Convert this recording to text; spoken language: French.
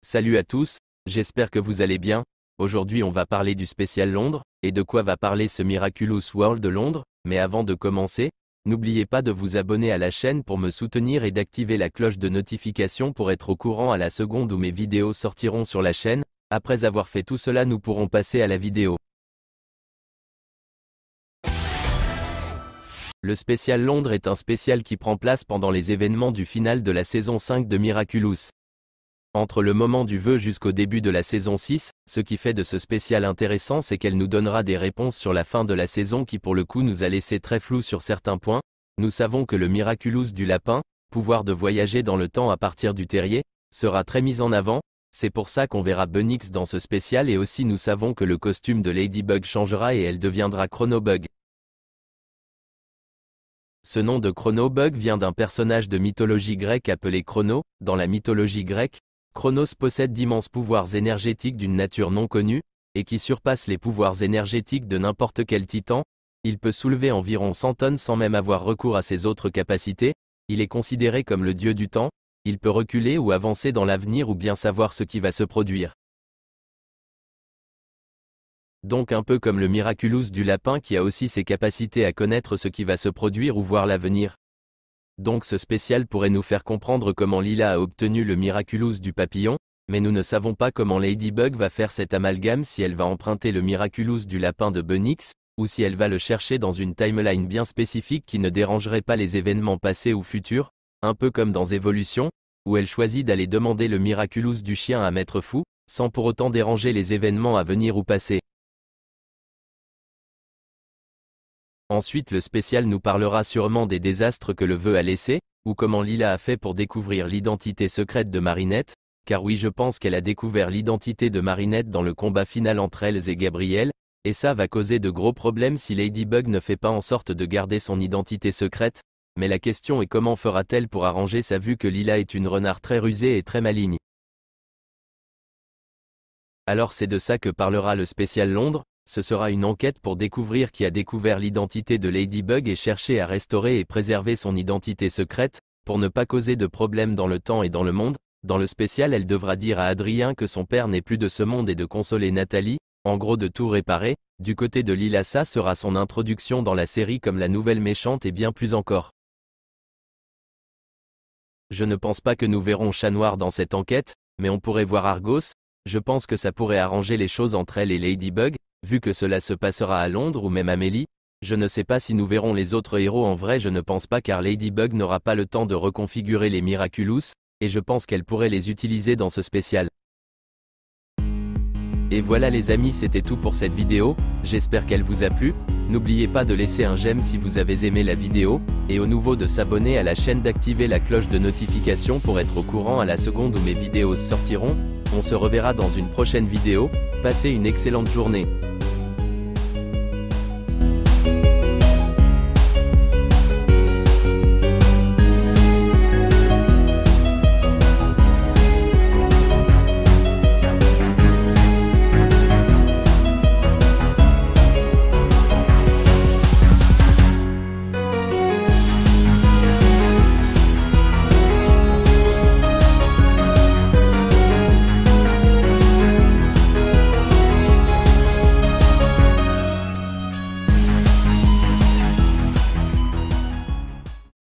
Salut à tous, j'espère que vous allez bien. Aujourd'hui on va parler du spécial Londres, et de quoi va parler ce Miraculous World de Londres, mais avant de commencer, n'oubliez pas de vous abonner à la chaîne pour me soutenir et d'activer la cloche de notification pour être au courant à la seconde où mes vidéos sortiront sur la chaîne. Après avoir fait tout cela, nous pourrons passer à la vidéo. Le spécial Londres est un spécial qui prend place pendant les événements du final de la saison 5 de Miraculous. Entre le moment du vœu jusqu'au début de la saison 6, ce qui fait de ce spécial intéressant, c'est qu'elle nous donnera des réponses sur la fin de la saison qui pour le coup nous a laissé très flou sur certains points. Nous savons que le Miraculous du lapin, pouvoir de voyager dans le temps à partir du terrier, sera très mis en avant. C'est pour ça qu'on verra Bunnix dans ce spécial, et aussi nous savons que le costume de Ladybug changera et elle deviendra Chronobug. Ce nom de Chronobug vient d'un personnage de mythologie grecque appelé Chrono. Dans la mythologie grecque, Chronos possède d'immenses pouvoirs énergétiques d'une nature non connue, et qui surpassent les pouvoirs énergétiques de n'importe quel titan. Il peut soulever environ 100 tonnes sans même avoir recours à ses autres capacités. Il est considéré comme le dieu du temps. Il peut reculer ou avancer dans l'avenir ou bien savoir ce qui va se produire. Donc un peu comme le Miraculous du lapin qui a aussi ses capacités à connaître ce qui va se produire ou voir l'avenir. Donc ce spécial pourrait nous faire comprendre comment Lila a obtenu le Miraculous du papillon, mais nous ne savons pas comment Ladybug va faire cet amalgame, si elle va emprunter le Miraculous du lapin de Bunnix, ou si elle va le chercher dans une timeline bien spécifique qui ne dérangerait pas les événements passés ou futurs, un peu comme dans Evolution, où elle choisit d'aller demander le Miraculous du chien à Maître Fou, sans pour autant déranger les événements à venir ou passés. Ensuite le spécial nous parlera sûrement des désastres que le vœu a laissés, ou comment Lila a fait pour découvrir l'identité secrète de Marinette, car oui je pense qu'elle a découvert l'identité de Marinette dans le combat final entre elles et Gabriel, et ça va causer de gros problèmes si Ladybug ne fait pas en sorte de garder son identité secrète, mais la question est comment fera-t-elle pour arranger ça vu que Lila est une renard très rusée et très maligne. Alors c'est de ça que parlera le spécial Londres. Ce sera une enquête pour découvrir qui a découvert l'identité de Ladybug et chercher à restaurer et préserver son identité secrète, pour ne pas causer de problèmes dans le temps et dans le monde. Dans le spécial, elle devra dire à Adrien que son père n'est plus de ce monde et de consoler Nathalie, en gros de tout réparer. Du côté de Lila, ça sera son introduction dans la série comme la nouvelle méchante et bien plus encore. Je ne pense pas que nous verrons Chat Noir dans cette enquête, mais on pourrait voir Argos. Je pense que ça pourrait arranger les choses entre elle et Ladybug. Vu que cela se passera à Londres ou même Amélie, je ne sais pas si nous verrons les autres héros en vrai, je ne pense pas car Ladybug n'aura pas le temps de reconfigurer les Miraculous, et je pense qu'elle pourrait les utiliser dans ce spécial. Et voilà les amis, c'était tout pour cette vidéo, j'espère qu'elle vous a plu. N'oubliez pas de laisser un j'aime si vous avez aimé la vidéo, et au nouveau de s'abonner à la chaîne, d'activer la cloche de notification pour être au courant à la seconde où mes vidéos sortiront. On se reverra dans une prochaine vidéo, passez une excellente journée.